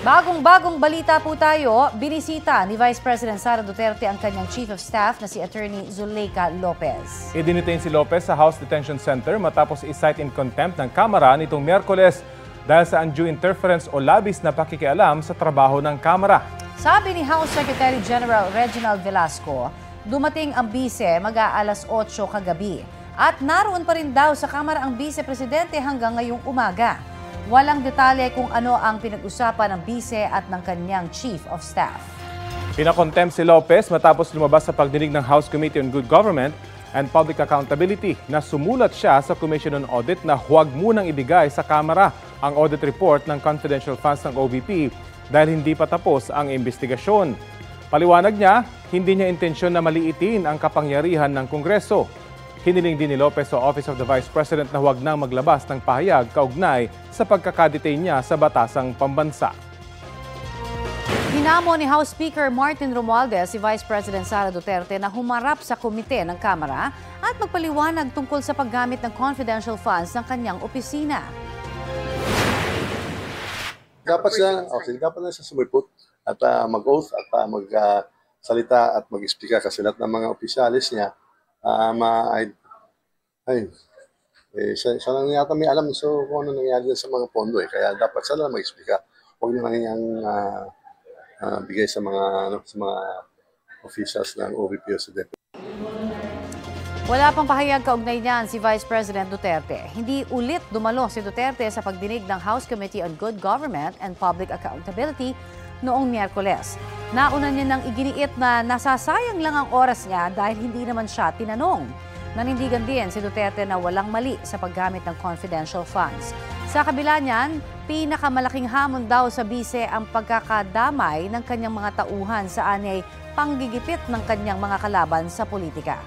Bagong-bagong balita po tayo, binisita ni Vice President Sara Duterte ang kanyang Chief of Staff na si Attorney Zuleika Lopez. Idinitain si Lopez sa House Detention Center matapos i-cite in contempt ng Kamara nitong Miyerkules dahil sa undue interference o labis na pakikialam sa trabaho ng Kamara. Sabi ni House Secretary General Reginald Velasco, dumating ang bise mag-aalas 8 kagabi at naroon pa rin daw sa Kamara ang Vice Presidente hanggang ngayong umaga. Walang detalye kung ano ang pinag-usapan ng bise at ng kanyang Chief of Staff. Pinakontempt si Lopez matapos lumabas sa pagdinig ng House Committee on Good Government and Public Accountability na sumulat siya sa Commission on Audit na huwag munang ibigay sa Kamara ang audit report ng confidential funds ng OVP dahil hindi pa tapos ang investigasyon. Paliwanag niya, hindi niya intensyon na maliitin ang kapangyarihan ng Kongreso. Hiniling din ni Lopez sa Office of the Vice President na huwag nang maglabas ng pahayag kaugnay sa pagkakadetain niya sa batasang pambansa. Hinamo ni House Speaker Martin Romualdez si Vice President Sara Duterte na humarap sa komite ng Kamara at magpaliwanag tungkol sa paggamit ng confidential funds ng kanyang opisina. Dapat na siya sumipot at mag-oath at magsalita at mag-explica kasi lahat ng mga opisyalis niya siya lang yata may alam kung ano nangyari sa mga pondo kaya dapat siya lang mag-explica. Huwag na lang niyang bigay sa mga officials ng OVP o sa DepEd. Wala pang pahayag kaugnay niyan si Vice President Duterte. Hindi ulit dumalo si Duterte sa pagdinig ng House Committee on Good Government and Public Accountability noong Miyerkules. Nauna niya nang iginiit na nasasayang lang ang oras niya dahil hindi naman siya tinanong. Nanindigan din si Duterte na walang mali sa paggamit ng confidential funds. Sa kabila niyan, pinakamalaking hamon daw sa bise ang pagkakadamay ng kanyang mga tauhan sa anyay panggigipit ng kanyang mga kalaban sa politika.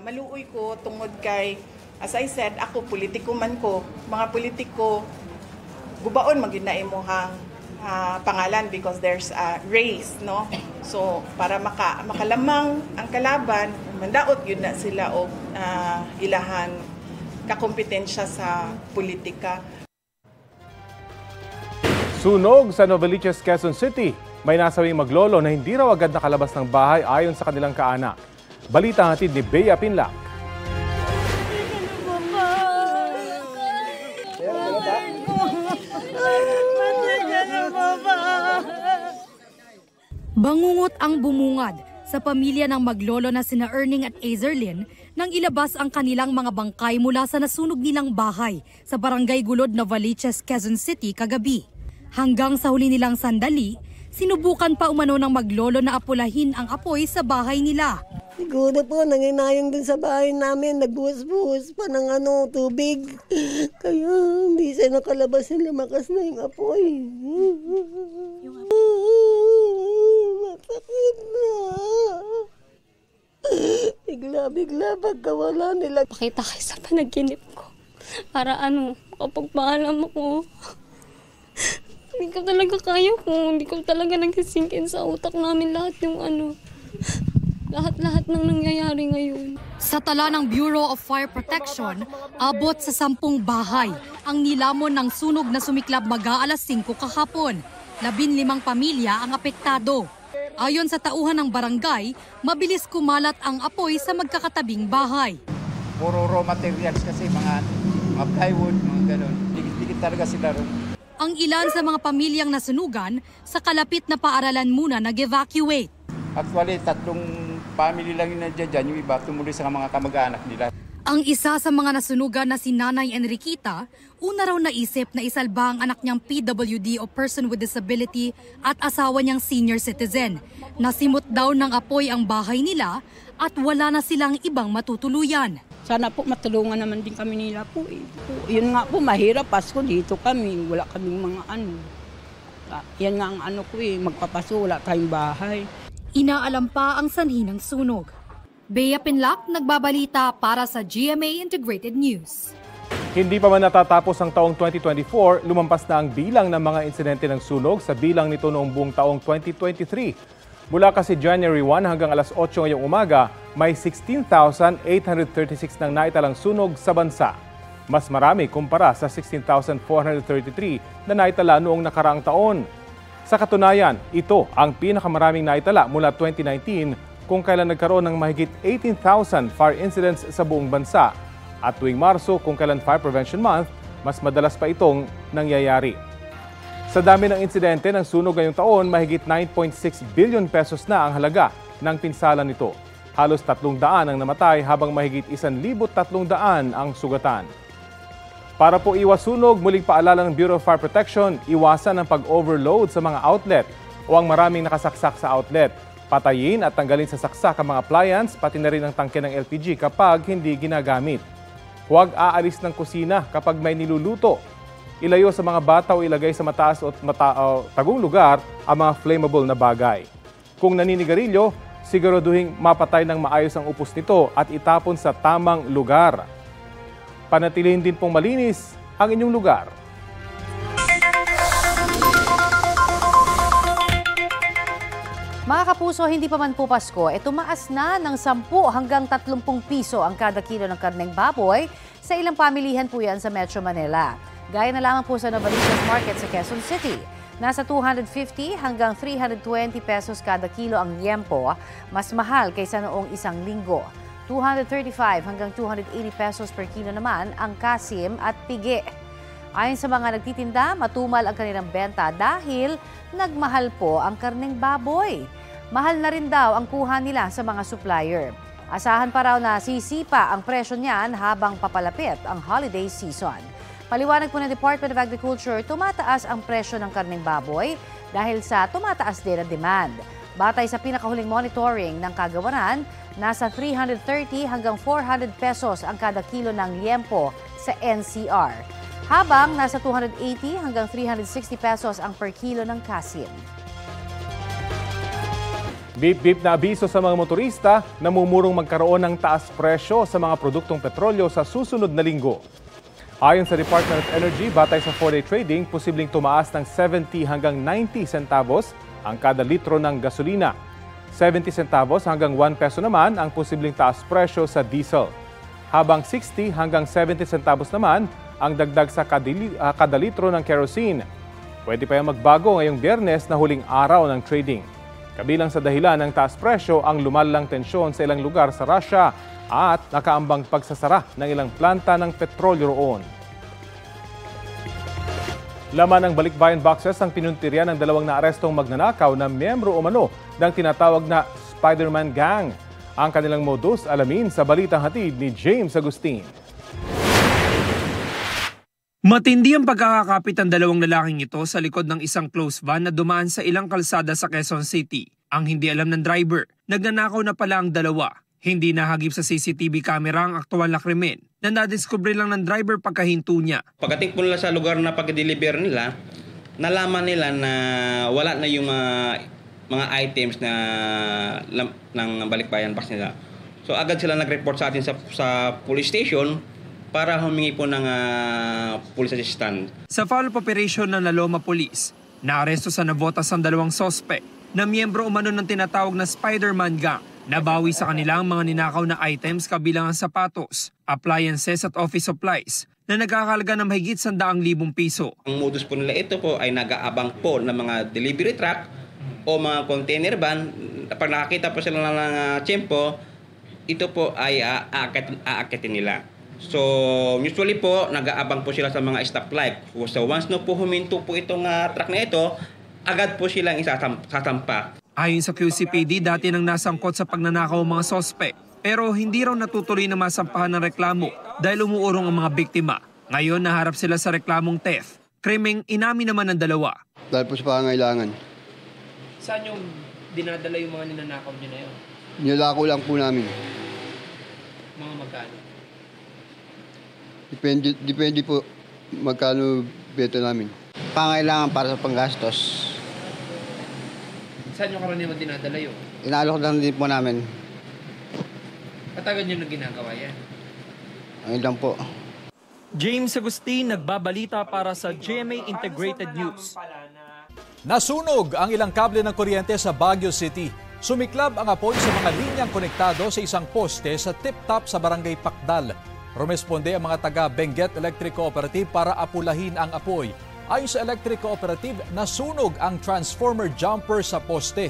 Maluoy ko tungod kay, as I said, ako politiko man ko, mga politiko, gubaon magyud mo hang pangalan because there's a race, no? So para makalamang ang kalaban, mandaot yun na sila og ilahang kakompetensya sa politika. Sunog sa Novaliches, Quezon City. May nasawing maglolo na hindi raw agad nakalabas ng bahay ayon sa kanilang kaanak. Balita hatid ni Bea Pinlac. Bangungot ang bumungad sa pamilya ng maglolo na sina Erning at Azerlyn nang ilabas ang kanilang mga bangkay mula sa nasunog nilang bahay sa Barangay Gulod, Novaliches, Quezon City kagabi. Hanggang sa huli nilang sandali, sinubukan pa umano ng maglolo na apulahin ang apoy sa bahay nila. Siguro po, nanginayang din sa bahay namin, nagbuhos-buhos pa ng tubig. Kaya hindi siya nakalabas na lumakas na yung apoy. Masakit na. Bigla pagkawala nila. Pakita kayo sa panaginip ko para kapagpaalam ako. Hindi ko talaga kaya hindi ko talaga nag-sink in sa utak namin lahat yung lahat ng nangyayari ngayon. Sa tala ng Bureau of Fire Protection, abot sa 10 bahay ang nilamon ng sunog na sumiklab mag-aalas 5 kahapon. 15 pamilya ang apektado. Ayon sa tauhan ng barangay, mabilis kumalat ang apoy sa magkakatabing bahay. Puro raw materials kasi mga plywood, mga gano'n. Dikit talaga sila ron. Ang ilan sa mga pamilyang nasunugan sa kalapit na paaralan muna nag-evacuate. Actually, 3 family lang yun nandiyan dyan, yung iba tumuloy sa mga kamag-anak nila. Ang isa sa mga nasunugan na si Nanay Enriquita, una raw naisip na isalba ang anak niyang PWD o person with disability at asawa niyang senior citizen. Nasimot daw ng apoy ang bahay nila at wala na silang ibang matutuluyan. Sana po matulungan naman din kami nila po. Yun nga po, mahirap. Pasko dito kami, wala kaming mga Yan nga ang magpapaso, wala tayong bahay. Inaalam pa ang sanhi ng sunog. Bea Pinlac, nagbabalita para sa GMA Integrated News. Hindi pa man natatapos ang taong 2024, lumampas na ang bilang ng mga insidente ng sunog sa bilang nito noong buong taong 2023. Mula kasi January 1 hanggang alas 8 ngayong umaga, may 16,836 nang naitalang sunog sa bansa. Mas marami kumpara sa 16,433 na naitala noong nakaraang taon. Sa katunayan, ito ang pinakamaraming naitala mula 2019 kung kailan nagkaroon ng mahigit 18,000 fire incidents sa buong bansa. At tuwing Marso kung kailan Fire Prevention Month, mas madalas pa itong nangyayari. Sa dami ng insidente ng sunog ngayong taon, mahigit 9.6 billion pesos na ang halaga ng pinsala nito. Halos 300 ang namatay habang mahigit 1,300 ang sugatan. Para po iwas sunog, muling paalala ng Bureau of Fire Protection, iwasan ang pag-overload sa mga outlet o ang maraming nakasaksak sa outlet. Patayin at tanggalin sa saksak ang mga appliance, pati na rin ang tangke ng LPG kapag hindi ginagamit. Huwag aalis ng kusina kapag may niluluto. Ilayo sa mga bata o ilagay sa mataas o tagong lugar ang mga flammable na bagay. Kung naninigarilyo, siguraduhin mapatay ng maayos ang upos nito at itapon sa tamang lugar. Panatilihin din pong malinis ang inyong lugar. Mga kapuso, hindi pa man po Pasko, tumaas na ng 10 hanggang 30 piso ang kada kilo ng karneng baboy sa ilang pamilihan po yan sa Metro Manila. Gaya na lamang po sa Novaliches Market sa Quezon City. Nasa 250 hanggang 320 pesos kada kilo ang liempo, mas mahal kaysa noong isang linggo. 235 hanggang 280 pesos per kilo naman ang kasim at pigi. Ayon sa mga nagtitinda, matumal ang kanilang benta dahil nagmahal po ang karneng baboy. Mahal na rin daw ang kuha nila sa mga supplier. Asahan pa raw na sisipa ang presyo niyan habang papalapit ang holiday season. Paliwanag po ng Department of Agriculture, tumataas ang presyo ng karneng baboy dahil sa tumataas din ang demand. Batay sa pinakahuling monitoring ng kagawaran, nasa 330 hanggang 400 pesos ang kada kilo ng liempo sa NCR. Habang nasa 280 hanggang 360 pesos ang per kilo ng kasim. Bip-bip na abiso sa mga motorista na mumurong magkaroon ng taas presyo sa mga produktong petrolyo sa susunod na linggo. Ayon sa Department of Energy, batay sa 4-day trading, posibleng tumaas ng 70 hanggang 90 centavos ang kada litro ng gasolina. 70 centavos hanggang 1 peso naman ang posibleng taas presyo sa diesel. Habang 60 hanggang 70 centavos naman ang dagdag sa kada litro ng kerosene. Pwede pa yung magbago ngayong Biyernes na huling araw ng trading. Kabilang sa dahilan ng taas presyo ang lumalang tensyon sa ilang lugar sa Russia at nakaambang pagsasara ng ilang planta ng petrolyo roon. Laman ng balikbayan boxes ang pinuntirya ng 2 naarestong magnanakaw na miyembro umano ng tinatawag na Spider-Man Gang. Ang kanilang modus alamin sa balitang hatid ni James Agustin. Matindi ang pagkakakapit ng 2 lalaking ito sa likod ng isang close van na dumaan sa ilang kalsada sa Quezon City. Ang hindi alam ng driver, nagnanakaw na pala ang 2. Hindi nahagip sa CCTV camera ang aktual na krimen na nadiskubre lang ng driver pagkahinto niya. Pagdating po nila sa lugar na pag-deliver nila, nalaman nila na wala na yung mga items na ng balikbayan box nila. So agad sila nag-report sa atin sa police station para humingi po ng police assistance. Sa follow-up operation ng Laloma Police, naaresto sa Navotas ang 2 suspect na miyembro umano ng tinatawag na Spider-Man Gang. Nabawi sa kanila ang mga ninakaw na items kabilang ang sapatos, appliances at office supplies na nagkakahalaga ng mahigit 100,000 piso. Ang modus po nila ito po ay nag-aabang po ng mga delivery truck o mga container van. Pag nakakita po sila ng tiyempo, ito po ay aakitin nila. So usually po nag-aabang po sila sa mga stoplight. So once no po huminto po itong truck na ito, agad po silang isasampa. Ayon sa QCPD, dati nang nasangkot sa pagnanakaw ang mga sospek. Pero hindi raw natutuloy na masampahan ng reklamo dahil umuurong ang mga biktima. Ngayon naharap sila sa reklamong theft. Krimeng inamin naman ng 2. Dahil po sa pangangailangan. Saan yung dinadala yung mga ninanakaw niyo na yun? Nilako lang po namin. Mga magkano? Depende po magkano beta namin. Pangailangan para sa panggastos. Saan yung karaniwan dinadala yun? Inaalok lang din po namin. Katagal nyo na ginagawa yan? Ayun lang po. James Agustin, nagbabalita para sa GMA Integrated News. Nasunog ang ilang kable ng kuryente sa Baguio City. Sumiklab ang apoy sa mga linyang konektado sa isang poste sa Tip Top sa Barangay Pakdal. Rumesponde ang mga taga Benguet Electric Cooperative para apulahin ang apoy. Ayon sa Electric Cooperative, nasunog ang transformer jumper sa poste.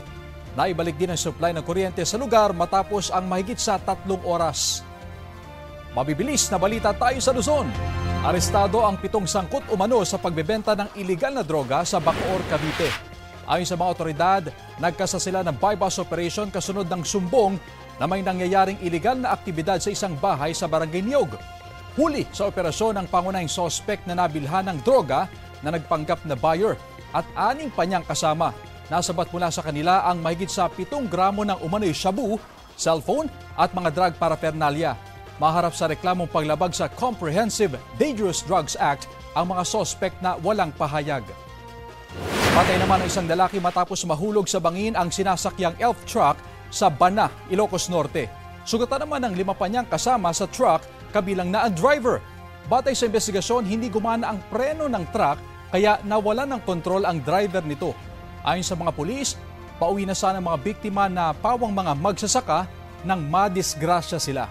Naibalik din ang supply ng kuryente sa lugar matapos ang mahigit sa 3 oras. Mabibilis na balita tayo sa Luzon. Arestado ang 7 sangkot umano sa pagbebenta ng iligal na droga sa Bacoor, Cavite. Ayon sa mga otoridad, nagkasa sila ng bypass operation kasunod ng sumbong na may nangyayaring iligal na aktibidad sa isang bahay sa Barangay Niyog. Huli sa operasyon ang pangunahing sospek na nabilhan ng droga na nagpanggap na buyer at 6 pa niyang kasama. Nasabat mula sa kanila ang mahigit sa 7 gramo ng umano'y shabu, cellphone at mga drug paraphernalia. Maharap sa reklamong paglabag sa Comprehensive Dangerous Drugs Act ang mga sospek na walang pahayag. Patay naman ang isang lalaki matapos mahulog sa bangin ang sinasakyang elf truck sa Bana, Ilocos Norte. Sugatan naman ang 5 pa niyang kasama sa truck kabilang na ang driver. Batay sa investigasyon, hindi gumana ang preno ng truck kaya nawalan ng kontrol ang driver nito. Ayon sa mga pulis, pauwi na sana mga biktima na pawang mga magsasaka nang madisgrasya sila.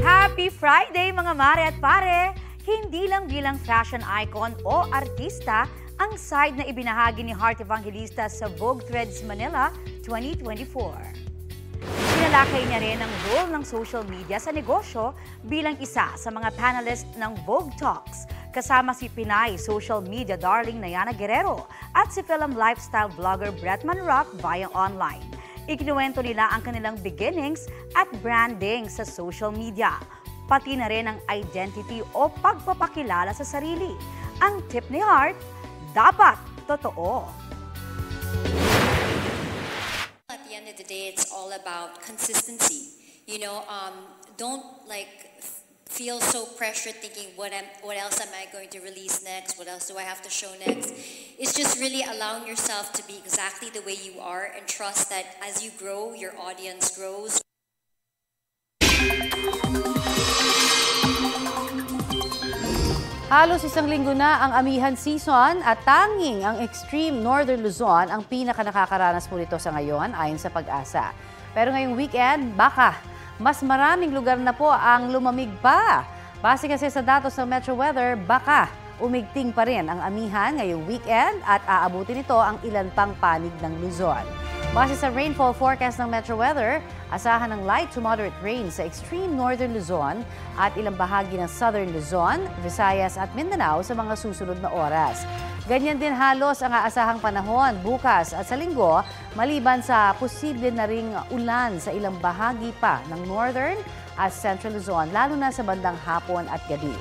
Happy Friday mga mare at pare! Hindi lang bilang fashion icon o artista ang side na ibinahagi ni Heart Evangelista sa Vogue Threads Manila 2024. Pinalakay niya rin ang role ng social media sa negosyo bilang isa sa mga panelist ng Vogue Talks, kasama si Pinay social media darling Nayana Guerrero at si film lifestyle vlogger Brett Manrock via online. Ikinuwento nila ang kanilang beginnings at branding sa social media, pati na rin ang identity o pagpapakilala sa sarili. Ang tip ni Heart, dapat totoo. At the end of the day, it's all about consistency. You know, don't feel so pressured thinking what else am I going to release next? What else do I have to show next? It's just really allowing yourself to be exactly the way you are and trust that as you grow, your audience grows. Halos 1 linggo na ang amihan season at tanging ang extreme Northern Luzon ang pinaka-nakakaranas po nito sa ngayon ayon sa Pag-asa. Pero ngayong weekend, baka mas maraming lugar na po ang lumamig pa. Base kasi sa datos ng Metro Weather, baka umigting pa rin ang amihan ngayong weekend at aabutin nito ang ilan pang panig ng Luzon. Base sa rainfall forecast ng Metro Weather, asahan ng light to moderate rain sa extreme Northern Luzon at ilang bahagi ng Southern Luzon, Visayas at Mindanao sa mga susunod na oras. Ganyan din halos ang aasahang panahon bukas at sa linggo, maliban sa posible na ring ulan sa ilang bahagi pa ng Northern at Central Luzon, lalo na sa bandang hapon at gabi.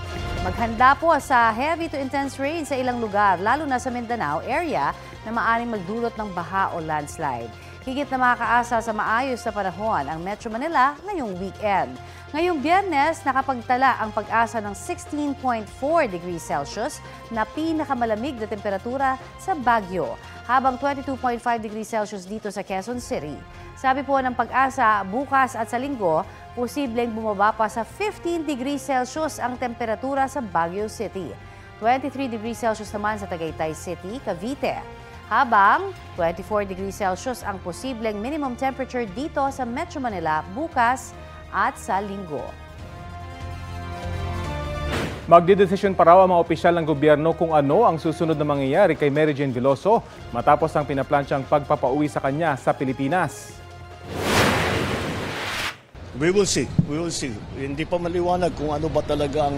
Maghanda po sa heavy to intense rain sa ilang lugar, lalo na sa Mindanao area na maaaring magdulot ng baha o landslide. Higit na makakaasa sa maayos na panahon ang Metro Manila ngayong weekend. Ngayong Biyernes, nakapagtala ang Pag-asa ng 16.4 degrees Celsius na pinakamalamig na temperatura sa Baguio, habang 22.5 degrees Celsius dito sa Quezon City. Sabi po ng Pag-asa, bukas at sa linggo, posibleng bumaba pa sa 15 degrees Celsius ang temperatura sa Baguio City. 23 degrees Celsius naman sa Tagaytay City, Cavite. Habang 24 degrees Celsius ang posibleng minimum temperature dito sa Metro Manila bukas at sa linggo. Magdidesisyon pa raw ang mga opisyal ng gobyerno kung ano ang susunod na mangyayari kay Mary Jane Veloso matapos ang pinaplansyang pagpapauwi sa kanya sa Pilipinas. We will see. We will see. Hindi pa maliwanag kung ano ba talaga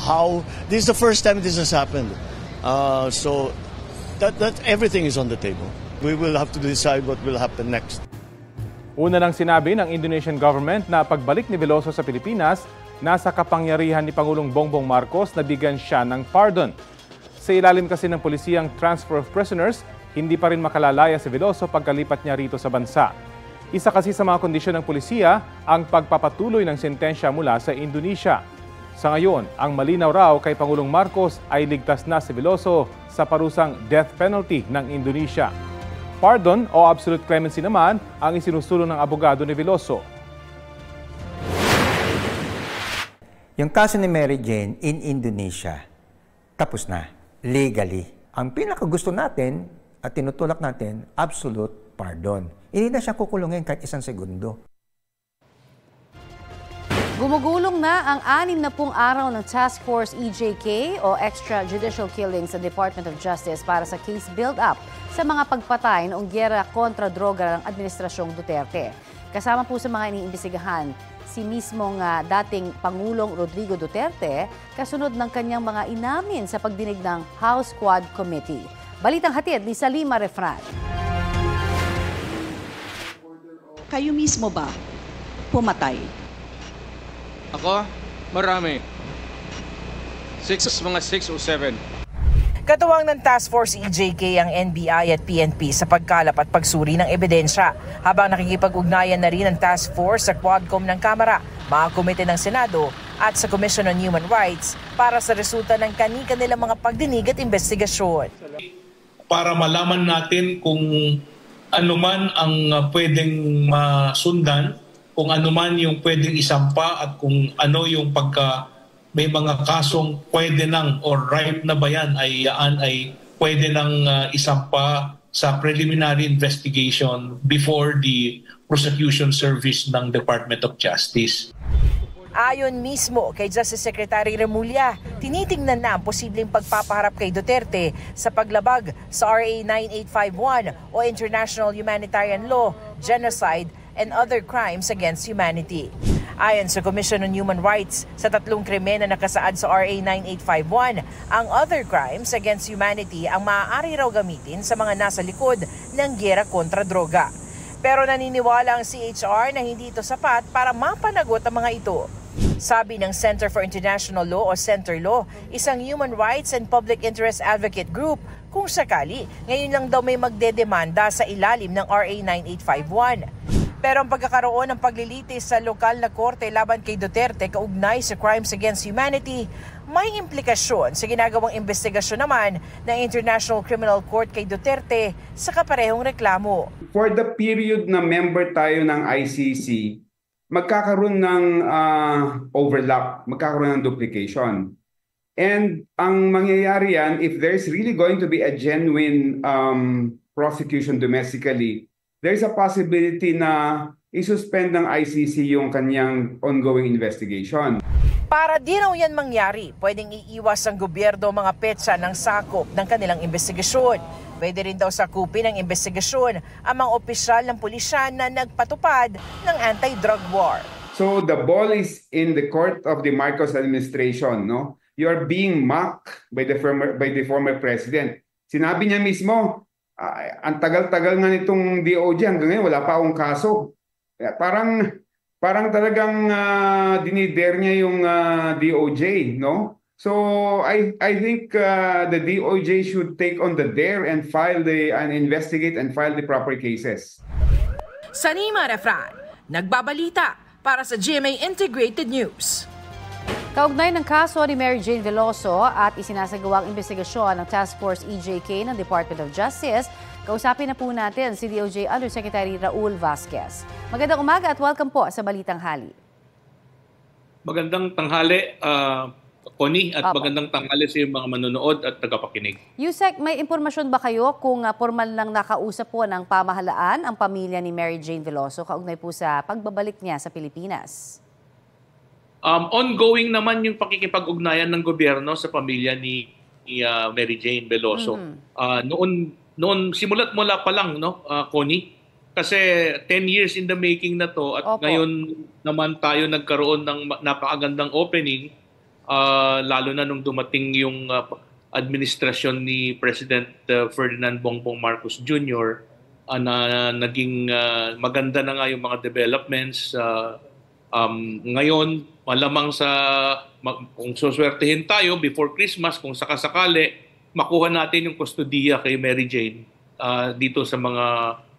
how this is the first time this has happened. So that everything is on the table. We will have to decide what will happen next. Una nang sinabi ng Indonesian government na pagbalik ni Veloso sa Pilipinas, nasa kapangyarihan ni Pangulong Bongbong Marcos na bigyan siya ng pardon. Sa ilalim kasi ng polisiyang transfer of prisoners, hindi pa rin makalalaya si Veloso pagkalipat niya rito sa bansa. Isa kasi sa mga kondisyon ng polisiya ang pagpapatuloy ng sentensya mula sa Indonesia. Sa ngayon, ang malinaw raw kay Pangulong Marcos ay ligtas na si Veloso sa parusang death penalty ng Indonesia. Pardon o absolute clemency naman ang isinusulong ng abogado ni Veloso. Yung kaso ni Mary Jane in Indonesia, tapos na, legally. Ang pinakagusto natin, at tinutulak natin absolute pardon. Hindi na siya kukulungin kahit 1 segundo. Gumugulong na ang 60 araw ng Task Force EJK o Extrajudicial Killings sa Department of Justice para sa case build-up sa mga pagpatay noong giyera kontra droga ng Administrasyong Duterte. Kasama po sa mga iniimbestigahan si mismong dating Pangulong Rodrigo Duterte kasunod ng kanyang mga inamin sa pagdinig ng House Quad Committee. Balitang hatid ni Salima Refran. Kayo mismo ba pumatay? Ako? Marami. Mga 6 o 7. Katuwang ng Task Force EJK ang NBI at PNP sa pagkalap at pagsuri ng ebidensya, habang nakikipag-ugnayan na rin ang Task Force sa Quadcom ng Kamara, mga komite ng Senado at sa Commission on Human Rights para sa resulta ng kani-kanilang mga pagdinig at investigasyon. Para malaman natin kung ano man ang pwedeng masundan, kung ano man yung pwedeng isampa at kung ano yung pagka may mga kasong pwede nang or ripe na ba yan ay pwede nang isampa sa preliminary investigation before the prosecution service ng Department of Justice. Ayon mismo kay Justice Secretary Remulla, tinitingnan na ang posibleng pagpapaharap kay Duterte sa paglabag sa RA 9851 o International Humanitarian Law, Genocide, and other crimes against humanity. Ayon sa Commission on Human Rights, sa 3 krimen na nakasaad sa RA 9851, ang other crimes against humanity ang maaari raw gamitin sa mga nasa likod ng giyera kontra droga. Pero naniniwala ang CHR na hindi ito sapat para mapanagot ang mga ito. Sabi ng Center for International Law o CENTERLAW, isang human rights and public interest advocate group, kung sakali, ngayon lang daw may magdedemanda sa ilalim ng RA 9851. Pero ang pagkakaroon ng paglilitis sa lokal na korte laban kay Duterte kaugnay sa crimes against humanity, may implikasyon sa ginagawang investigasyon naman ng International Criminal Court kay Duterte sa kaparehong reklamo. For the period na member tayo ng ICC, magkakaroon ng overlap, magkakaroon ng duplication. And ang mangyayari yan, if there's really going to be a genuine prosecution domestically, there's a possibility na isuspend ng ICC yung kanyang ongoing investigation. Para di raw yan mangyari, pwedeng iiwas ang gobyerno mga petsa ng sakop ng kanilang investigasyon. Pwede rin daw sakupin ng investigasyon ang mga opisyal ng pulisyan na nagpatupad ng anti-drug war. So the ball is in the court of the Marcos administration, no? You are being mocked by the former president. Sinabi niya mismo, ang tagal-tagal nga nitong DOJ hanggang ngayon wala pa akong kaso. Parang talagang dinider niya yung DOJ, no? So I think the DOJ should take on the dare and investigate and file the proper cases. Salima Refran, nagbabalita para sa GMA Integrated News. Kaugnay ng kaso ni Mary Jane Veloso at isinasagawang investigasyon ng Task Force EJK ng Department of Justice, kausapin na po natin si DOJ Undersecretary Raul Vasquez. Magandang umaga at welcome po sa Balitang Hali. Magandang tanghali, Connie, at magandang tanghali sa mga manonood at tagapakinig. Yusek, may impormasyon ba kayo kung formal nang nakausap po ng pamahalaan ang pamilya ni Mary Jane Veloso kaugnay po sa pagbabalik niya sa Pilipinas? Ongoing naman yung pakikipag-ugnayan ng gobyerno sa pamilya ni Mary Jane Veloso. Noon simulat-mula pa lang, no, Connie? Kasi 10 years in the making na to at ngayon naman tayo nagkaroon ng napakagandang opening, lalo na nung dumating yung administrasyon ni President Ferdinand Bongbong Marcos Jr. Na naging maganda na nga yung mga developments. Ngayon, malamang kung suswertehin tayo before Christmas, kung sakasakali, makuha natin yung kustodiya kay Mary Jane dito sa mga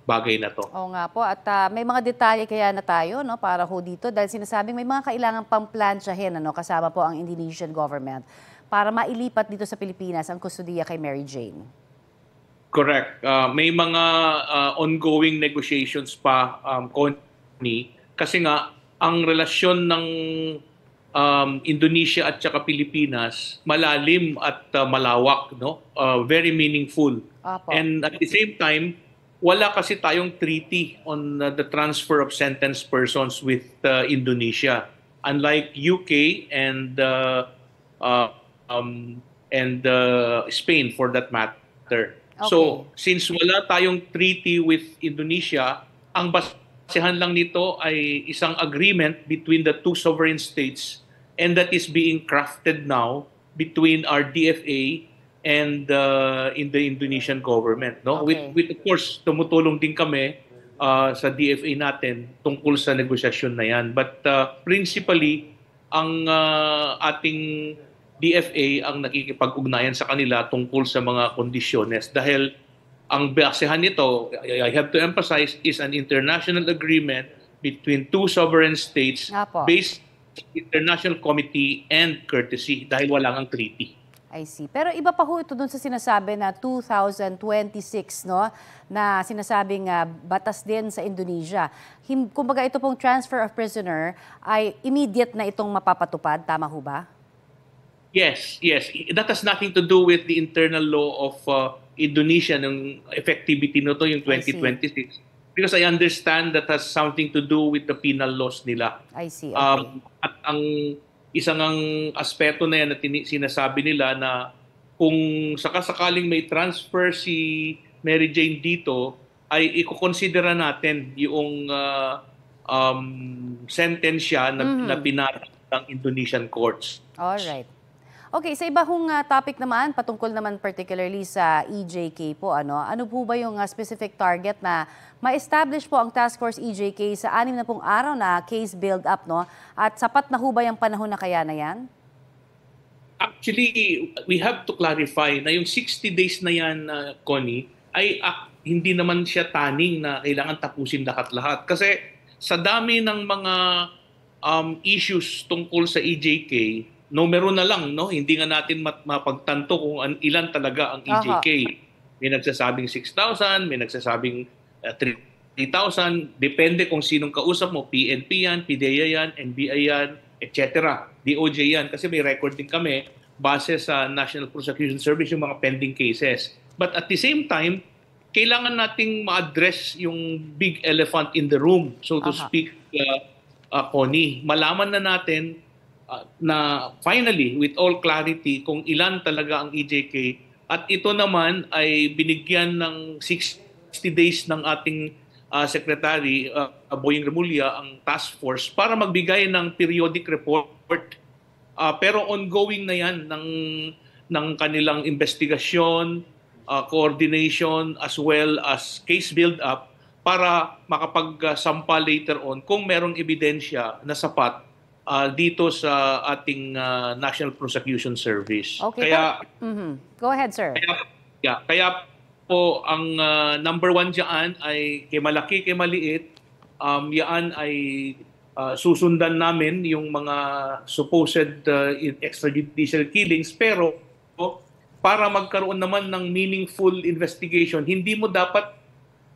bagay na to. Oo nga po. At may mga detalye kaya na tayo, no, para ho dito dahil sinasabing may mga kailangan pang plansyahin, ano, kasama po ang Indonesian government para mailipat dito sa Pilipinas ang kustodiya kay Mary Jane. Correct. May mga ongoing negotiations pa, Connie, kasi nga ang relasyon ng Indonesia at saka Pilipinas malalim at malawak, no? Very meaningful. Apo. And at the same time, wala kasi tayong treaty on the transfer of sentenced persons with Indonesia. Unlike UK and Spain for that matter. So, since wala tayong treaty with Indonesia, ang basehan lang nito ay isang agreement between the two sovereign states, and that is being crafted now between our DFA and in the Indonesian government. No, with of course tumutulong din kami sa DFA natin tungkol sa negosasyon na yan. But principally, ang ating DFA ang nakikipag-ugnayan sa kanila tungkol sa mga kondisyones dahil ang basehan nito, I have to emphasize, is an international agreement between two sovereign states based on international committee and courtesy dahil wala ngang treaty. I see. Pero iba pa ho ito dun sa sinasabi na 2026, no? Na sinasabing batas din sa Indonesia. Kumbaga ito pong transfer of prisoner ay immediate na itong mapapatupad. Tama ho ba? Yes, yes. That has nothing to do with the internal law of Indonesia ng effectivity nito yung 2026. Because I understand that has something to do with the penal laws nila. I see. Okay. At ang isang aspeto na yan na sinasabi nila na kung sakasakaling may transfer si Mary Jane dito, ay ikukonsidera natin yung sentensya na pinatang ng Indonesian courts. Alright. Okay, sa iba hong topic naman, patungkol naman particularly sa EJK po, ano po ba yung specific target na ma-establish po ang Task Force EJK sa 60 araw na case build-up, no? At sapat na ho ba yung panahon na kaya na yan? Actually, we have to clarify na yung 60 days na yan, Connie, ay hindi naman siya taning na kailangan tapusin lahat-lahat. Kasi sa dami ng mga issues tungkol sa EJK, numero na lang, no? Hindi nga natin mapagtanto kung ilan talaga ang EJK. May nagsasabing 6,000, may nagsasabing 3,000. Depende kung sinong kausap mo. PNP yan, PDEA yan, NBI yan, etc. DOJ yan. Kasi may record din kami base sa National Prosecution Service yung mga pending cases. But at the same time, kailangan nating ma-address yung big elephant in the room, so to speak, Connie. Malaman na natin na finally, with all clarity, kung ilan talaga ang EJK. At ito naman ay binigyan ng 60 days ng ating Secretary, Boying Remulla, ang task force, para magbigay ng periodic report. Pero ongoing na yan ng kanilang investigasyon, coordination, as well as case build-up, para makapagsampa later on kung merong ebidensya na sapat dito sa ating National Prosecution Service. Okay. Kaya, Go ahead, sir. Kaya po ang number one dyan ay kay malaki, kay maliit, yan ay susundan namin yung mga supposed extrajudicial killings. Pero para magkaroon naman ng meaningful investigation, hindi mo dapat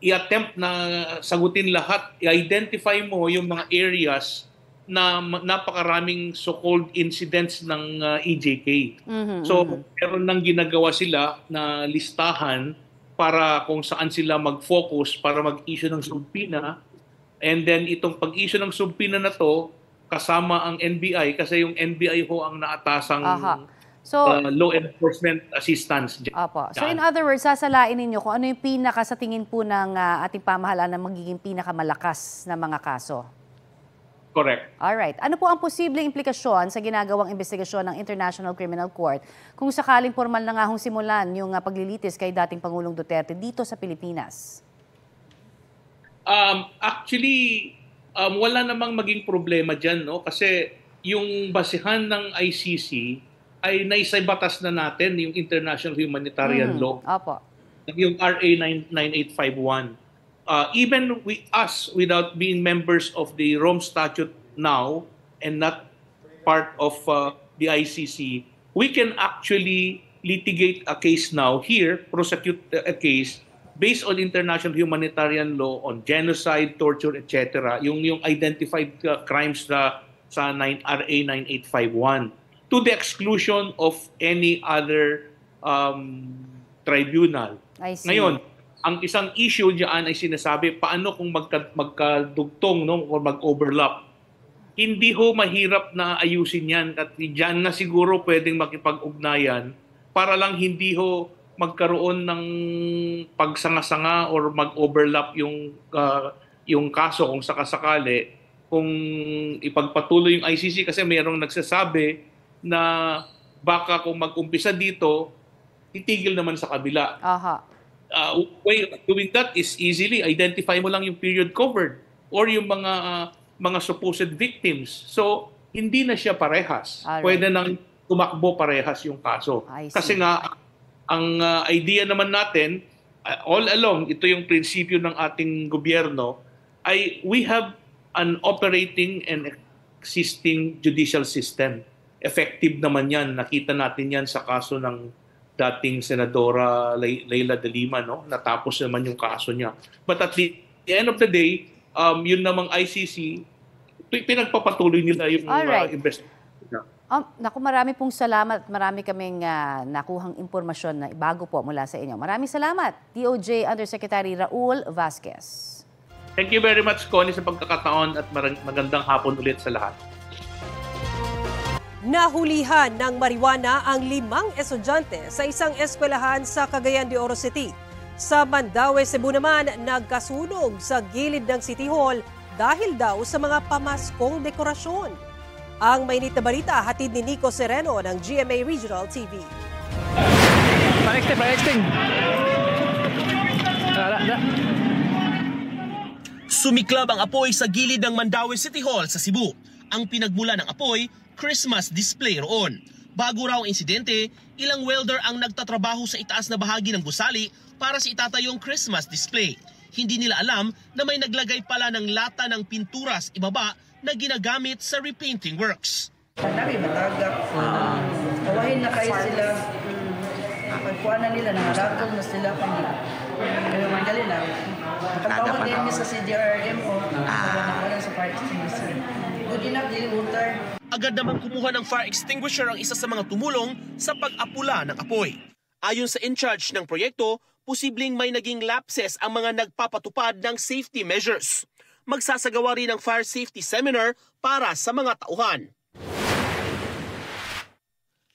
i-attempt na sagutin lahat. I-identify mo yung mga areas na napakaraming so-called incidents ng EJK. So, meron nang ginagawa sila na listahan para kung saan sila mag-focus para mag-issue ng subpoena. And then itong pag-issue ng subpoena na to, kasama ang NBI kasi yung NBI ho ang naatasang law enforcement assistance. So in other words, sasalain ninyo kung ano yung sa tingin po ng ating pamahalaan na magiging pinakamalakas na mga kaso. Correct. Alright. Ano po ang posibleng implikasyon sa ginagawang investigasyon ng International Criminal Court kung sakaling formal na nga hong simulan yung paglilitis kay dating Pangulong Duterte dito sa Pilipinas? Actually, wala namang maging problema dyan, no? Kasi yung basihan ng ICC ay naisabatas na natin yung International Humanitarian Law. Yung RA 9851. Even us, without being members of the Rome Statute now and not part of the ICC, we can actually litigate a case now here, prosecute a case based on international humanitarian law on genocide, torture, etc. Yung identified crimes sa RA 9851 to the exclusion of any other tribunal. I see. Ngayon, ang isang issue diyan ay sinasabi paano kung magkadugtong, no, o mag-overlap. Hindi ho mahirap na ayusin yan at diyan na siguro pwedeng makipag-ugnayan para lang hindi ho magkaroon ng pagsanga-sanga or mag-overlap yung kaso kung sakasakali, kung ipagpatuloy yung ICC kasi mayroong nagsasabi na baka kung mag-umpisa dito, titigil naman sa kabila. Way of doing that is easily identify mo lang yung period covered or yung mga supposed victims. So, hindi na siya parehas. Pwede nang tumakbo parehas yung kaso. Kasi nga, ang idea naman natin, all along, ito yung prinsipyo ng ating gobyerno, ay we have an operating and existing judicial system. Effective naman yan. Nakita natin yan sa kaso ng dating Senadora Leila de Lima, no? Natapos naman yung kaso niya. But at the end of the day, yun namang ICC, pinagpapatuloy nila yung investigation. Naku, marami pong salamat. Marami kaming nakuhang impormasyon na bago po mula sa inyo. Maraming salamat, DOJ Undersecretary Raul Vasquez. Thank you very much, Connie, sa pagkakataon at magandang hapon ulit sa lahat. Nahulihan ng marijuana ang 5 estudyante sa isang eskwelahan sa Cagayan de Oro City. Sa Mandaue, Cebu naman, nagkasunog sa gilid ng City Hall dahil daw sa mga pamaskong dekorasyon. Ang mainit na balita hatid ni Nico Sereno ng GMA Regional TV. Sumiklab ang apoy sa gilid ng Mandaue City Hall sa Cebu. Ang pinagmula ng apoy, Christmas display roon. Bago raw ang insidente, ilang welder ang nagtatrabaho sa itaas na bahagi ng gusali para sa itatayong Christmas display. Hindi nila alam na may naglagay pala ng lata ng pinturas ibaba na ginagamit sa repainting works. Nabi matagap. Kawahin na kayo sila. Pagkuha na nila, nangaragog na sila. Kaya madali lang. Nakatawag din niya sa CDRM o nakawala sa fire extinguisher. Good enough, dili water. Agad namang kumuha ng fire extinguisher ang isa sa mga tumulong sa pag-apula ng apoy. Ayon sa in-charge ng proyekto, posibleng may naging lapses ang mga nagpapatupad ng safety measures. Magsasagawa rin ng fire safety seminar para sa mga tauhan.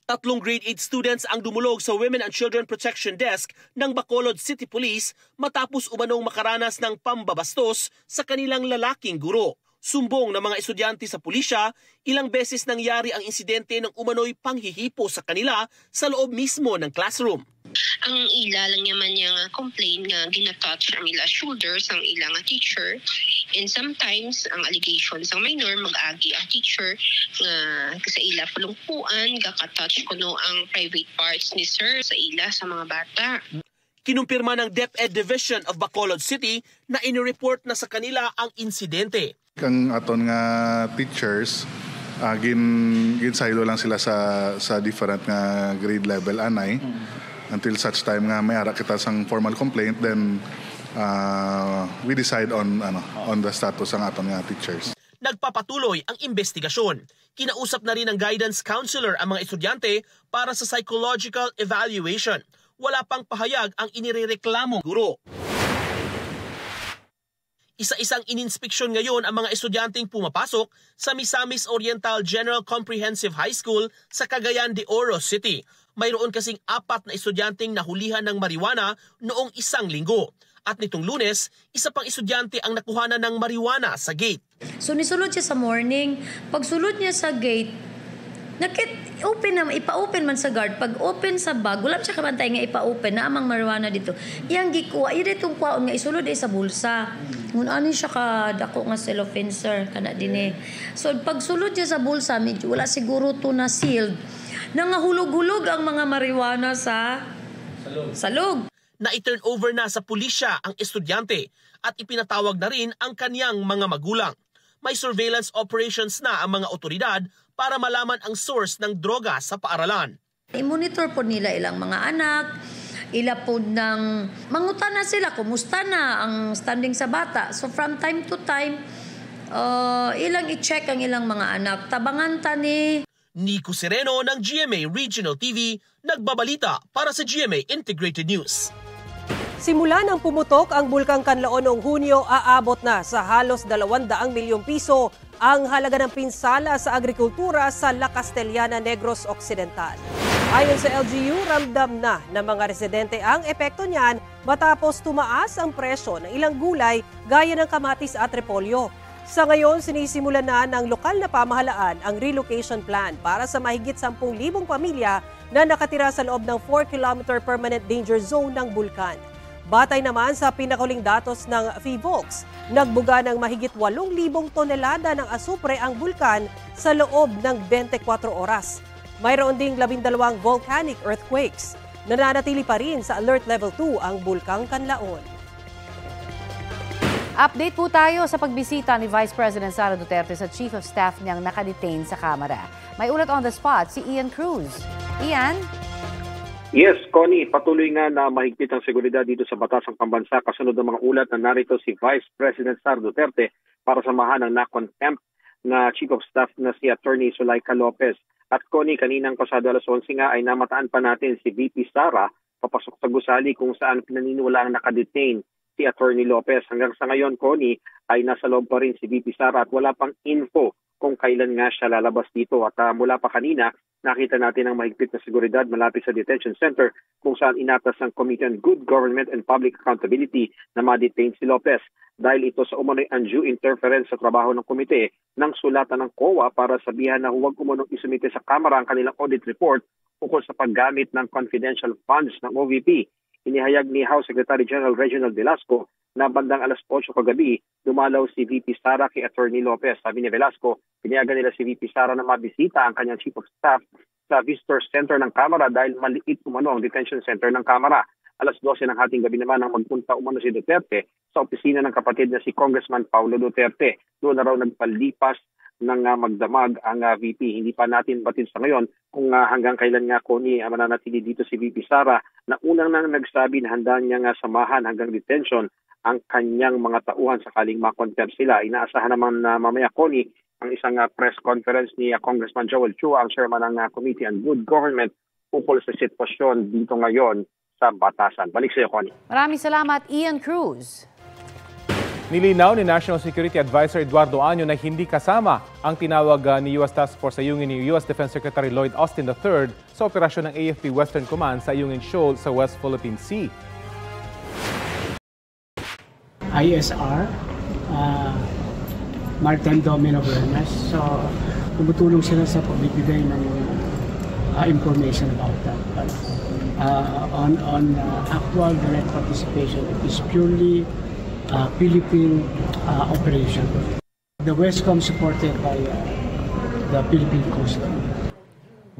3 grade 8 students ang dumulog sa Women and Children Protection Desk ng Bacolod City Police matapos umanong makaranas ng pambabastos sa kanilang lalaking guro. Sumbong ng mga estudyante sa pulisya, ilang beses nangyari ang insidente ng umano'y panghihipo sa kanila sa loob mismo ng classroom. Ang ila lang naman niya complain nga ginatouch ang ila shoulders ang ilang teacher, and sometimes ang allegations ang minor mag-agi ang teacher nga sa ila pulungpuan gakatouch kuno ang private parts ni sir sa ila sa mga bata. Kinumpirma ng DepEd Division of Bacolod City na inireport na sa kanila ang insidente. Ang aton nga teachers ginsaylo lang sila sa different nga grade level anay until such time nga may ara kita sang formal complaint, then we decide on the status ang aton nga teachers. Nagpapatuloy ang investigasyon. Kinausap na rin ng guidance counselor ang mga estudyante para sa psychological evaluation. Wala pang pahayag ang inirereklamong guro. Isa-isang ininspeksyon ngayon ang mga estudyanteng pumapasok sa Misamis Oriental General Comprehensive High School sa Cagayan de Oro City. Mayroon kasing 4 na estudyanteng nahulihan ng marijuana noong 1 linggo. At nitong Lunes, isa pang estudyante ang nakuhanan ng marijuana sa gate. So nisulod siya sa morning. Pag sulod niya sa gate, open naman, ipa-open man sa guard. Pag open sa bag, wala siya kabantay nga ipa-open na amang marijuana dito. Iyang gikuha, yun itong kwaon nga isulod sa bulsa. Ngun ano siya ka dako nga cellophane sir, kana din eh. So pag sulod niya sa bulsa, medyo wala siguro to na sealed. Nangahulog-hulog ang mga marijuana sa salog. Na-turn over na sa pulisya ang estudyante at ipinatawag na rin ang kaniyang mga magulang. May surveillance operations na ang mga otoridad para malaman ang source ng droga sa paaralan. I-monitor po nila ilang mga anak, ila po ng mangutan na sila, kumusta na ang standing sa bata. So from time to time, ilang i-check ang ilang mga anak. Tabangan ta ni. Nico Sereno ng GMA Regional TV, nagbabalita para sa GMA Integrated News. Simula nang pumutok ang Bulkang Kanlaon noong Hunyo, aabot na sa halos 200 milyong piso ang halaga ng pinsala sa agrikultura sa La Castellana, Negros Occidental. Ayon sa LGU, ramdam na ng mga residente ang epekto niyan matapos tumaas ang presyo ng ilang gulay gaya ng kamatis at repolyo. Sa ngayon, sinisimulan na ng lokal na pamahalaan ang relocation plan para sa mahigit 10,000 pamilya na nakatira sa loob ng 4-kilometer permanent danger zone ng bulkan. Batay naman sa pinakahuling datos ng PHIVOLCS, nagbuga ng mahigit 8,000 tonelada ng asupre ang bulkan sa loob ng 24 oras. Mayroon ding 12 volcanic earthquakes. Nananatili pa rin sa Alert Level 2 ang Bulkang Kanlaon. Update po tayo sa pagbisita ni Vice President Sara Duterte sa Chief of Staff niyang nakadetain sa Kamara. May ulat on the spot si Ian Cruz. Ian? Yes, Connie, patuloy nga na mahigpit ang seguridad dito sa Batasang Pambansa kasunod ng mga ulat na narito si Vice President Sara Duterte para samahan ng na-contempt na Chief of Staff na si Attorney Zuleika Lopez. At Connie, kaninang pasado alas 11 nga ay namataan pa natin si VP Sara papasok sa gusali kung saan pinaniniwalaang nakadetain si Attorney Lopez. Hanggang sa ngayon, Connie, ay nasa loob pa rin si VP Sara at wala pang info kung kailan nga siya lalabas dito. At mula pa kanina, nakita natin ang mahigpit na seguridad malapit sa detention center kung saan inatas ng Committee on Good Government and Public Accountability na ma-detain si Lopez. Dahil ito sa umano'y undue interference sa trabaho ng komite ng sulatan ng COA para sabihan na huwag umunong isumite sa Kamara ang kanilang audit report ukol sa paggamit ng confidential funds ng OVP. Inihayag ni House Secretary General Reginald Velasco na bandang alas 8 kagabi, dumalaw si VP Sara kay Attorney Lopez. Sabi ni Velasco, pinayagan nila si VP Sara na mabisita ang kanyang Chief of Staff sa Visitor Center ng Kamara dahil maliit umano ang detention center ng Kamara. Alas 12 ng hating gabi naman ang magpunta umano si Duterte sa opisina ng kapatid na si Congressman Paulo Duterte. Doon na raw nagpalipas ng magdamag ang VP. Hindi pa natin batid sa ngayon kung hanggang kailan nga Connie mananatili dito si VP Sara na unang nang nagsabi na handa niya nga samahan hanggang detention ang kanyang mga tauhan sakaling makontempt sila. Inaasahan naman na mamaya Connie ang isang press conference ni Congressman Joel Chua, ang chairman ng Committee on Good Government ukol sa sitwasyon dito ngayon sa Batasan. Balik sa iyo, Connie. Maraming salamat, Ian Cruz. Nilinaw ni National Security Advisor Eduardo Año na hindi kasama ang tinawag ni U.S. Task Force sa Ayungin ni U.S. Defense Secretary Lloyd Austin III sa operasyon ng AFP Western Command sa Ayungin Shoal sa West Philippine Sea. ISR, Maritime Domain Awareness. So, tumutulong sila sa pagbibigay ng information about that. But, on actual direct participation, it is purely Philippine operation. The Westcom supported by the Philippine Coast Guard.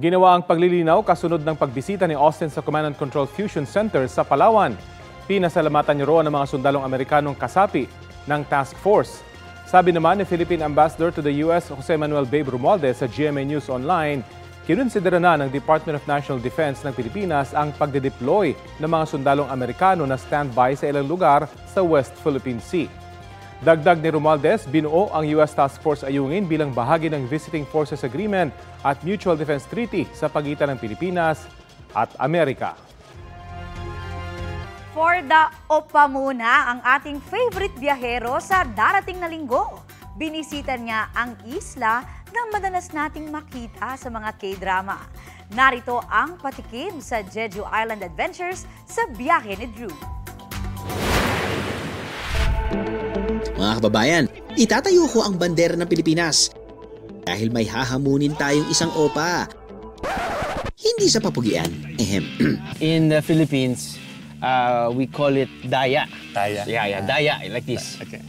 Ginawa ang paglilinaw kasunod ng pagbisita ni Austin sa Command and Control Fusion Center sa Palawan. Pinasalamatan niyo roon ang mga sundalong Amerikanong kasapi ng task force. Sabi naman ni Philippine Ambassador to the U.S. Jose Manuel Babe Romualdez sa GMA News Online, kinonsidera na ng Department of National Defense ng Pilipinas ang pagdedeploy ng mga sundalong Amerikano na standby sa ilang lugar sa West Philippine Sea. Dagdag ni Romualdez, binuo ang U.S. Task Force Ayungin bilang bahagi ng Visiting Forces Agreement at Mutual Defense Treaty sa pagitan ng Pilipinas at Amerika. For the OPA muna, ang ating favorite biyahero sa darating na linggo. Binisita niya ang isla na madalas nating makita sa mga K-drama. Narito ang patikim sa Jeju Island Adventures sa biyahe ni Drew. Mga kababayan, itatayo ko ang bandera ng Pilipinas dahil may hahamunin tayong isang OPA. Hindi sa papugian. In the Philippines, we call it daya. Daya? Yeah, daya, like this. Okay.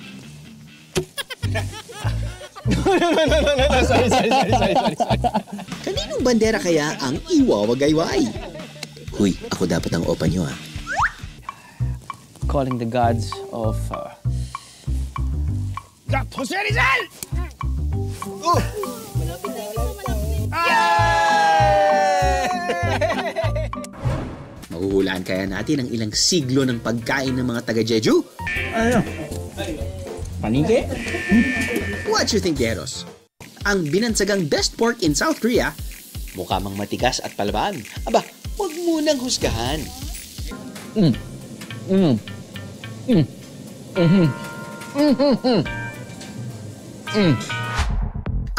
No. Sorry. Kaninong bandera kaya ang iwawagayway? Huy, ako dapat ang OPA nyo, Calling the gods of... Jose Rizal! Mahuhulaan kaya natin ang ilang siglo ng pagkain ng mga taga-Jeju? Ano? Panike? What you think, Deros? Ang binansagang best pork in South Korea Mukha mang matigas at palaban. Aba, huwag munang husgahan.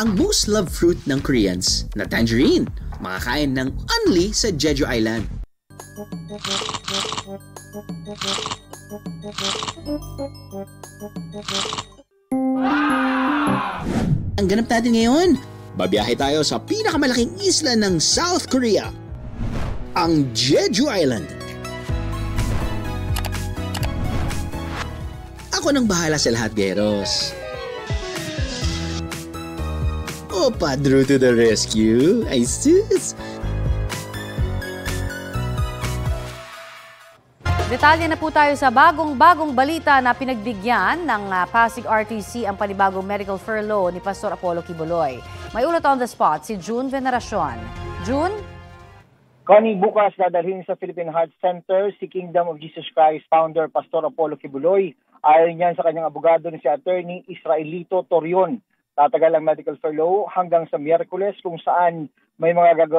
Ang most loved fruit ng Koreans na tangerine, makakain ng only sa Jeju Island. Ang ganap natin ngayon, babiyahe tayo sa pinakamalaking isla ng South Korea, ang Jeju Island. Ako nang bahala sa lahat, Geros. Opa Drew to the rescue. Ay sus! Detalye na po tayo sa bagong balita na pinagbigyan ng Pasig RTC ang panibagong medical furlough ni Pastor Apollo Kibuloy. May ulat on the spot si June Veneracion. June? Connie, bukas dadalhin sa Philippine Heart Center si Kingdom of Jesus Christ founder Pastor Apollo Kibuloy. Ayon yan sa kanyang abogado na si Attorney Israelito Torion. Tatagal ang medical furlough hanggang sa Miyerkules kung saan may mga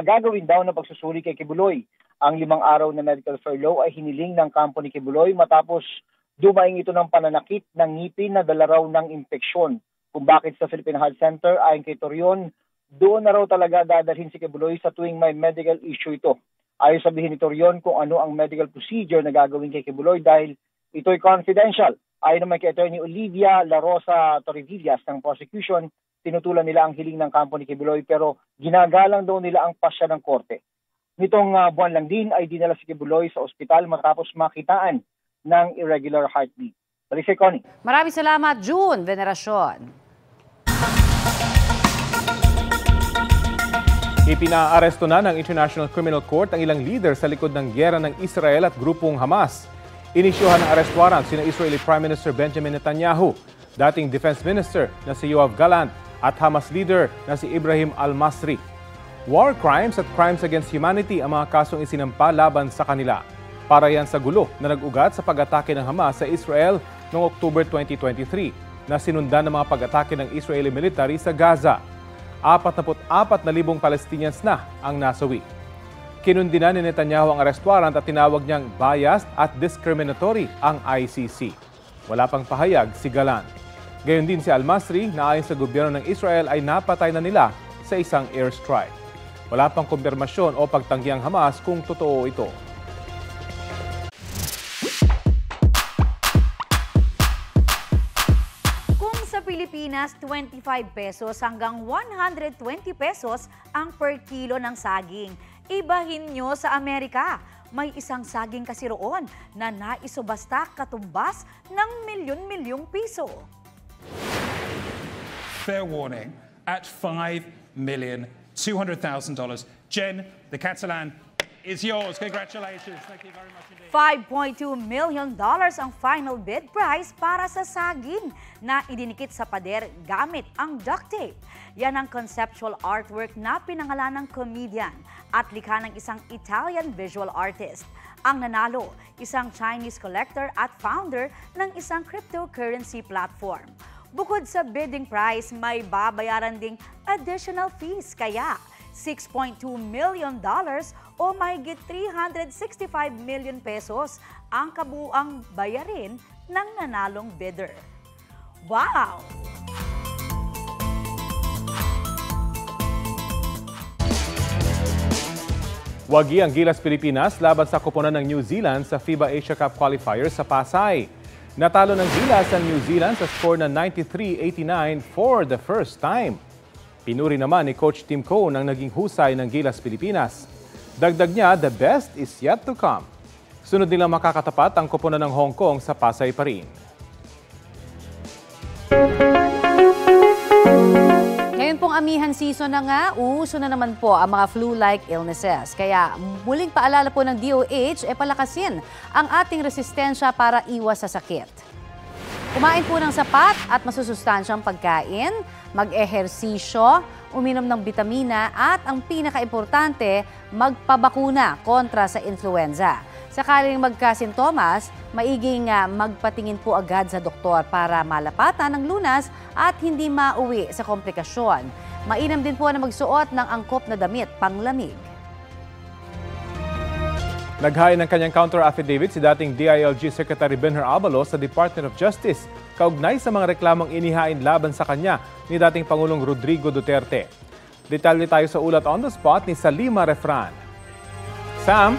gagawin daw na pagsusuri kay Kibuloy. Ang 5 araw na medical furlough ay hiniling ng kampo ni Kibuloy matapos dumaing ito ng pananakit ng ngipin na dala raw ng impeksyon. Kung bakit sa Philippine Heart Center, ayon kay Torion, doon na raw talaga dadalhin si Kibuloy sa tuwing may medical issue ito. Ayon sabihin ni Torion kung ano ang medical procedure na gagawin kay Kibuloy dahil ito'y confidential. Ayon naman kay Attorney Olivia La Rosa Torrevillas ng prosecution, tinutulan nila ang hiling ng kampo ni Kibuloy pero ginagalang daw nila ang pasya ng korte. Nitong buwan lang din ay dinala si Kibuloy sa ospital matapos makitaan ng irregular heartbeat. Balik kay Connie. Maraming salamat, June Veneracion. Ipinaaresto na ng International Criminal Court ang ilang leader sa likod ng gyera ng Israel at grupong Hamas. Inisyuhan ng arrest warrant sina Israeli Prime Minister Benjamin Netanyahu, dating Defense Minister na si Yoav Gallant at Hamas leader na si Ibrahim Al-Masri. War crimes at crimes against humanity ang mga kasong isinampa laban sa kanila. Para yan sa gulo na nag-ugat sa pag-atake ng Hamas sa Israel noong October 2023 na sinundan ng mga pag-atake ng Israeli military sa Gaza. 44,000 Palestinians na ang nasawi. Kinundina ni Netanyahu ang arrest warrant at tinawag niyang biased at discriminatory ang ICC. Wala pang pahayag si Gallant. Gayon din si Al-Masri na ayon sa gobyerno ng Israel ay napatay na nila sa isang airstrike. Wala pang kumpirmasyon o pagtanggi ang Hamas kung totoo ito. Kung sa Pilipinas, 25 pesos hanggang 120 pesos ang per kilo ng saging. Ibahin nyo sa Amerika. May isang saging kasi roon na naisubasta katumbas ng milyon-milyong piso. Fair warning, at $5,200,000. Jen, the Catalan is yours. Congratulations. Thank you very much indeed. $5.2 million ang final bid price para sa saging na idinikit sa pader gamit ang duct tape. Yan ang conceptual artwork na pinangalan ng comedian at likha ng isang Italian visual artist. Ang nanalo, isang Chinese collector at founder ng isang cryptocurrency platform. Bukod sa bidding price, may babayaran ding additional fees kaya $6.2 million o mahigit 365 million pesos ang kabuuang bayarin ng nanalong bidder. Wow! Wagi ang Gilas Pilipinas laban sa koponan ng New Zealand sa FIBA Asia Cup qualifiers sa Pasay. Natalo ng Gilas ang New Zealand sa score na 93-89 for the first time. Pinuri naman ni Coach Tim Cone ang naging husay ng Gilas Pilipinas. Dagdag niya, the best is yet to come. Sunod nilang makakatapat ang koponan ng Hong Kong sa Pasay pa rin. Ngayon pong amihan season na nga, uuso na naman po ang mga flu-like illnesses. Kaya muling paalala po ng DOH, palakasin ang ating resistensya para iwas sa sakit. Kumain po ng sapat at masusustansyang pagkain, mag-ehersisyo, uminom ng bitamina at ang pinaka-importante, magpabakuna kontra sa influenza. Sakaling magkasintomas, maiging magpatingin po agad sa doktor para malapatan ng lunas at hindi mauwi sa komplikasyon. Mainam din po na magsuot ng angkop na damit panglamig. Naghain ng kanyang counter-affidavit si dating DILG Secretary Benher Abalos sa Department of Justice kaugnay sa mga reklamong inihain laban sa kanya ni dating Pangulong Rodrigo Duterte. Detalye tayo sa ulat on the spot ni Salima Refran. Sam?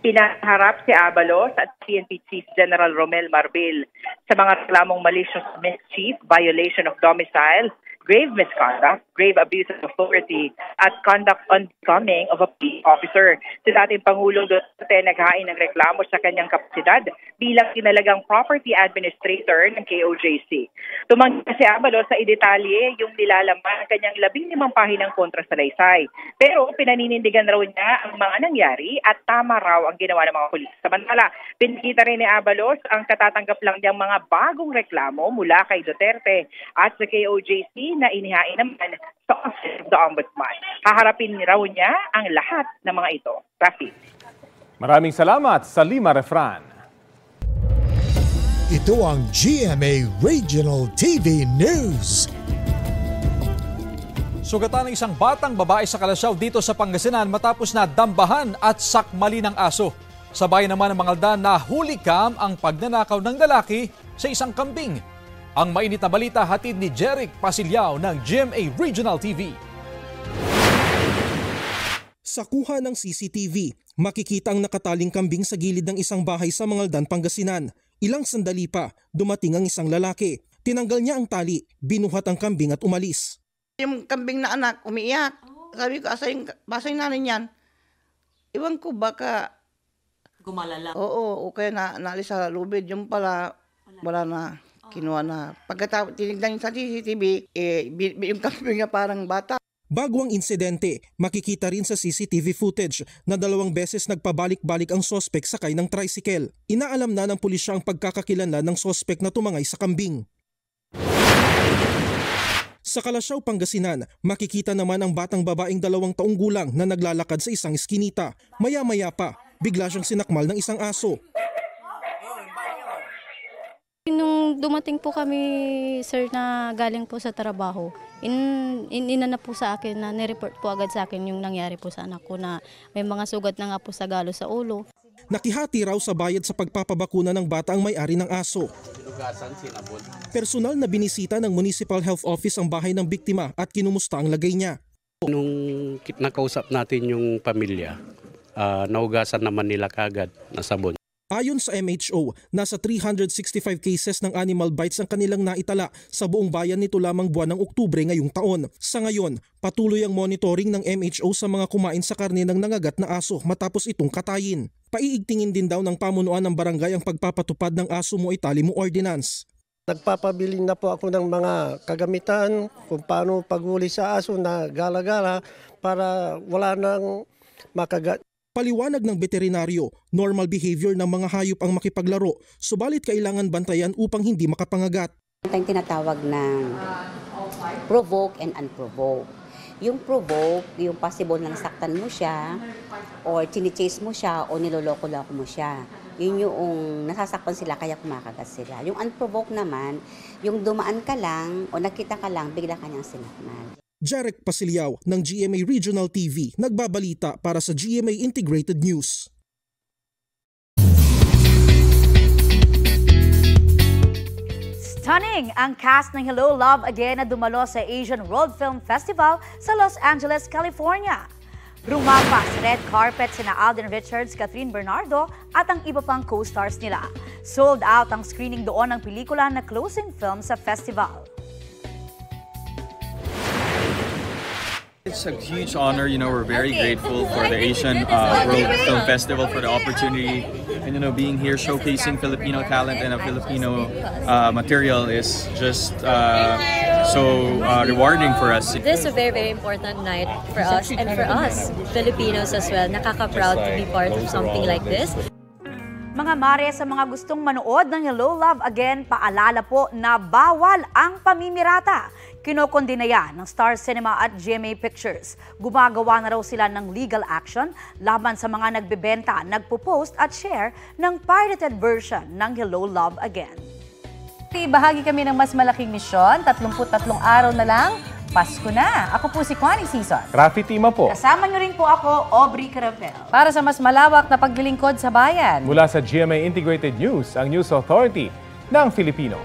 Pinaharap si Abalos at PNP Chief General Romel Marbil sa mga reklamong malicious mischief, violation of domicile, grave misconduct, grave abuse of authority, at conduct unbecoming of a peace officer. Si dating Pangulong Duterte naghain ng reklamo sa kanyang kapasidad bilang kinalagang property administrator ng KOJC. Tumanggi si Abalos sa idetalye yung nilalaman ng kanyang 15 pahinang kontrasalaysay. Pero pinaninindigan raw niya ang mga nangyari at tama raw ang ginawa ng mga pulis. Samantala, pinikita rin ni Abalos ang katatanggap lang niyang mga bagong reklamo mula kay Duterte at sa KOJC na inihain naman sa Office of the Ombudsman. Haharapin raw niya ang lahat ng mga ito. Rafi. Maraming salamat, Salima Refran. Ito ang GMA Regional TV News. Sugatan ng isang batang babae sa Kalasyaw dito sa Pangasinan matapos na dambahan at sakmali ng aso. Sa bayan naman ng Mangaldan na hulikam ang pagnanakaw ng lalaki sa isang kambing. Ang mainit na balita hatid ni Jeric Pasilyao ng GMA Regional TV. Sa kuha ng CCTV, makikita ang nakataling kambing sa gilid ng isang bahay sa Mangaldan, Pangasinan. Ilang sandali pa, dumating ang isang lalaki. Tinanggal niya ang tali, binuhat ang kambing at umalis. Yung kambing na anak, umiiyak. Sabi ko, basa yung nanay niyan. Iwan ko baka gumalala. Oo, o kaya naalis sa lubid. Yung pala, wala na. Kinuha na. Pagkatapos tinignan sa CCTV, yung kambing niya parang bata. Bago ang insidente, makikita rin sa CCTV footage na 2 beses nagpabalik-balik ang sospek sakay ng tricycle. Inaalam na ng pulisya ang pagkakakilanlan ng sospek na tumangay sa kambing. Sa Kalasyaw, Pangasinan, makikita naman ang batang babaeng 2 taong gulang na naglalakad sa isang eskinita. Maya-maya pa, bigla siyang sinakmal ng isang aso. Nung dumating po kami, sir, na galing po sa trabaho, inana po sa akin na nireport po agad sa akin yung nangyari po sa anak ko na may mga sugat na nga po sa galo sa ulo. Nakihati raw sa bayad sa pagpapabakuna ng bata ang may-ari ng aso. Personal na binisita ng Municipal Health Office ang bahay ng biktima at kinumusta ang lagay niya. Nung nakausap natin yung pamilya, naugasan naman nila kagad na sabon. Ayon sa MHO, nasa 365 cases ng animal bites ang kanilang naitala sa buong bayan nito lamang buwan ng Oktubre ngayong taon. Sa ngayon, patuloy ang monitoring ng MHO sa mga kumain sa karne ng nangagat na aso matapos itong katayin. Paiigtingin din daw ng pamunuan ng barangay ang pagpapatupad ng aso mo itali mo ordinance. Nagpapabiling na po ako ng mga kagamitan kung paano paghuli sa aso na gala-gala para wala nang makagat. Paliwanag ng veterinaryo, normal behavior ng mga hayop ang makipaglaro, subalit kailangan bantayan upang hindi makapangagat. Ang tinatawag na provoke and unprovoke. Yung provoke, yung possible lang saktan mo siya, or chine-chase mo siya, o niloloko-loko mo siya. Yun yung nasasaktan sila kaya kumakagat sila. Yung unprovoke naman, yung dumaan ka lang o nakita ka lang, bigla kanyang sinakmal. Jeric Pasilyao ng GMA Regional TV, nagbabalita para sa GMA Integrated News. Stunning ang cast ng Hello, Love Again na dumalo sa Asian World Film Festival sa Los Angeles, California. Rumampa sa red carpet sina Alden Richards, Catherine Bernardo at ang iba pang co-stars nila. Sold out ang screening doon ng pelikula na closing film sa festival. It's a huge honor, we're very grateful for the Asian World Film Festival for the opportunity, and being here showcasing Filipino talent and a Filipino material is just so rewarding for us. This is a very, very important night for us and for us Filipinos as well. Nakaka-proud to be part of something like this. Mga mare, sa mga gustong manood ng Hello Love Again, paalala po na bawal ang pamimirata. Kinokondena yan ng Star Cinema at GMA Pictures. Gumagawa na raw sila ng legal action laban sa mga nagbebenta, nagpo-post at share ng pirated version ng Hello Love Again. Bahagi kami ng mas malaking misyon, 33 araw na lang, Pasko na. Ako po si Connie Sison. Rafi Tima po. Kasama niyo rin po ako, Aubrey Carapel. Para sa mas malawak na paglilingkod sa bayan. Mula sa GMA Integrated News, ang News Authority ng Filipino.